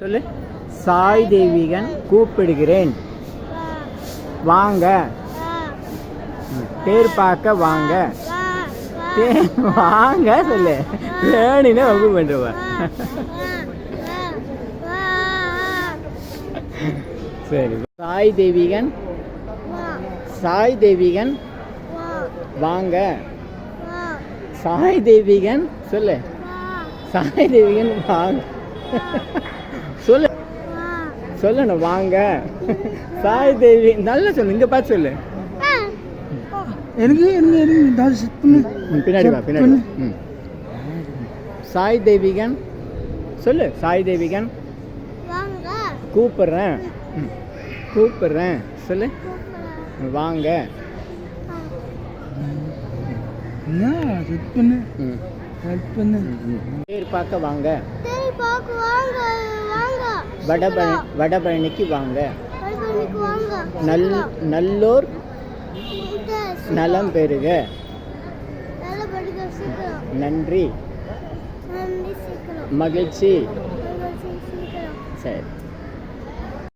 சொல்லு. சாய் தேவிகன் கூப்பிடுகிறேன். வாங்க. தேர் பார்க்க வாங்க. வாங்க சொல்லு. வேணுனே வகுப்பு பண்ணுவ. சரி. சாய் தேவிகன். சாய் தேவிகன் வாங்க. சாய் தேவிகன் சொல்லு. சாய் தேவிகன் வாங்க சொல்லு. சொல்லணும் வாங்க. சாய் தேவி நல்லா சொல்லு. இங்க பார்த்து சொல்லு. எனக்கு பின்னாடி வா, பின்னாடி வா. சாய் தேவிகன் சொல்லு. சாய் தேவிகன் கூப்பிடுறேன். கூப்பிடுறேன் சொல்லு. வாங்க. தேர் பார்க்க வாங்க. வடபழனிக்கு வாங்க. நல்லோர் நலம் பெறுக. நன்றி. மகிழ்ச்சி. சரி.